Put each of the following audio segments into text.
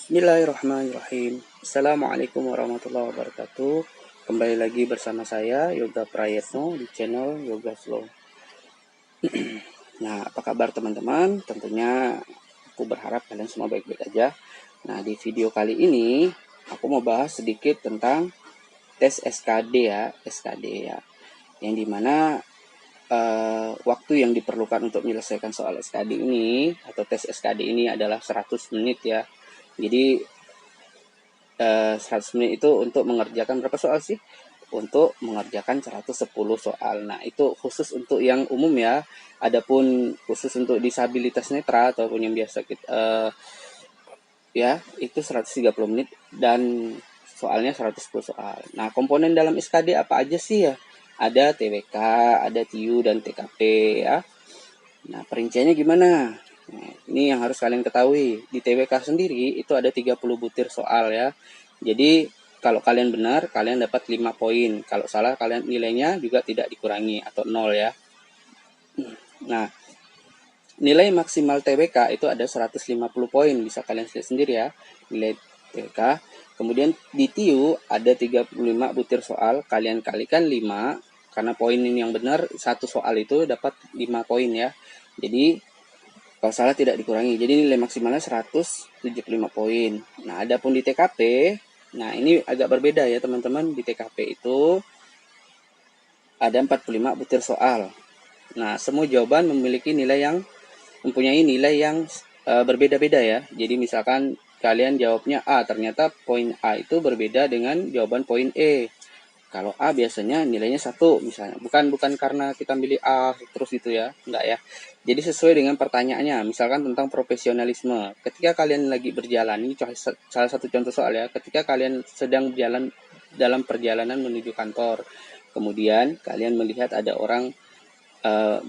Bismillahirrahmanirrahim. Assalamualaikum warahmatullahi wabarakatuh. Kembali lagi bersama saya Yoga Prayetno di channel Yoga Flow. Nah, apa kabar teman-teman? Tentunya aku berharap kalian semua baik-baik aja. Nah, di video kali ini aku mau bahas sedikit tentang tes SKD ya. Yang dimana waktu yang diperlukan untuk menyelesaikan soal SKD ini atau tes SKD ini adalah 100 menit ya. Jadi 100 menit itu untuk mengerjakan berapa soal sih? Untuk mengerjakan 110 soal. Nah, itu khusus untuk yang umum ya. Adapun khusus untuk disabilitas netra ataupun yang biasa ya, itu 130 menit dan soalnya 110 soal. Nah, komponen dalam SKD apa aja sih ya? Ada TWK, ada TIU dan TKP ya. Nah, perinciannya gimana? Nah, ini yang harus kalian ketahui. Di TWK sendiri itu ada 30 butir soal ya. Jadi kalau kalian benar, kalian dapat 5 poin. Kalau salah, kalian nilainya juga tidak dikurangi atau 0 ya. Nah, nilai maksimal TWK itu ada 150 poin. Bisa kalian lihat sendiri ya, nilai TWK. Kemudian di TIU ada 35 butir soal. Kalian kalikan 5. Karena poin ini yang benar, satu soal itu dapat 5 poin ya. Jadi kalau salah tidak dikurangi. Jadi nilai maksimalnya 175 poin. Nah, adapun di TKP, nah ini agak berbeda ya teman-teman. Di TKP itu ada 45 butir soal. Nah, semua jawaban mempunyai nilai yang berbeda-beda ya. Jadi misalkan kalian jawabnya A, ternyata poin A itu berbeda dengan jawaban poin E. Kalau A biasanya nilainya 1 misalnya. Bukan karena kita pilih A terus itu ya. Enggak ya. Jadi sesuai dengan pertanyaannya. Misalkan tentang profesionalisme. Ketika kalian lagi berjalan, ini salah satu contoh soal ya. Ketika kalian sedang berjalan dalam perjalanan menuju kantor. Kemudian kalian melihat ada orang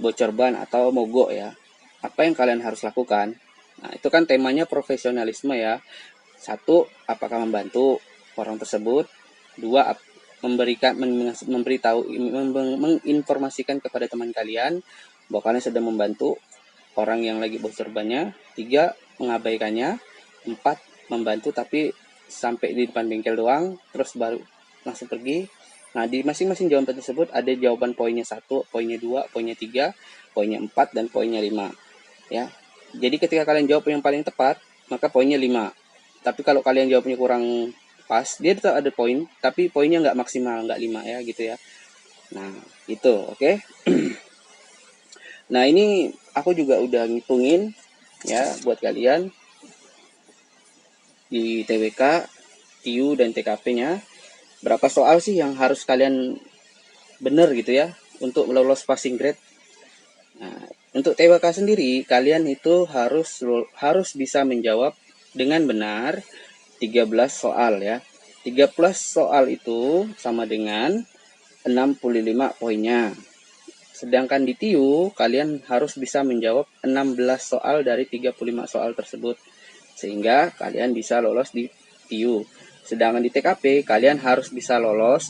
bocor ban atau mogok ya. Apa yang kalian harus lakukan? Nah, itu kan temanya profesionalisme ya. 1, apakah membantu orang tersebut? 2, menginformasikan kepada teman kalian bahwa kalian sedang membantu orang yang lagi bocor bannya. 3, mengabaikannya. 4, membantu tapi sampai di depan bengkel doang terus baru langsung pergi. Nah, di masing-masing jawaban tersebut ada jawaban poinnya 1, poinnya 2, poinnya 3, poinnya 4 dan poinnya 5 ya. Jadi ketika kalian jawab yang paling tepat, maka poinnya 5. Tapi kalau kalian jawabnya kurang pas, dia tetap ada poin, tapi poinnya nggak maksimal, nggak 5 ya gitu ya. Nah, itu oke. Nah, ini aku juga udah ngitungin ya buat kalian di TWK, TIU dan TKP-nya. Berapa soal sih yang harus kalian benar gitu ya untuk lolos passing grade. Nah, untuk TWK sendiri kalian itu harus bisa menjawab dengan benar 13 soal ya. 13 soal itu sama dengan 65 poinnya. Sedangkan di TIU kalian harus bisa menjawab 16 soal dari 35 soal tersebut. Sehingga kalian bisa lolos di TIU. Sedangkan di TKP kalian harus bisa menjawab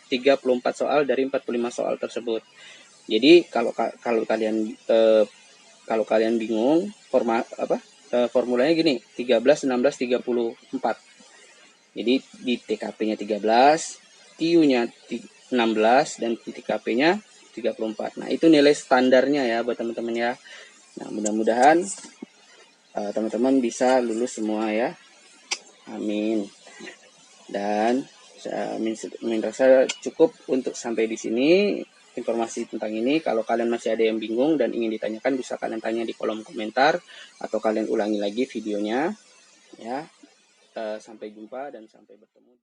34 soal dari 45 soal tersebut. Jadi kalau kalian bingung formulanya gini, 13 16 34. Jadi di TKP-nya 13, TIU-nya 16 dan di TKP-nya 34. Nah, itu nilai standarnya ya buat teman-teman ya. Nah, mudah-mudahan teman-teman bisa lulus semua ya. Amin. Dan saya rasa cukup untuk sampai di sini informasi tentang ini. Kalau kalian masih ada yang bingung dan ingin ditanyakan, bisa kalian tanya di kolom komentar atau kalian ulangi lagi videonya ya. Sampai jumpa dan sampai bertemu.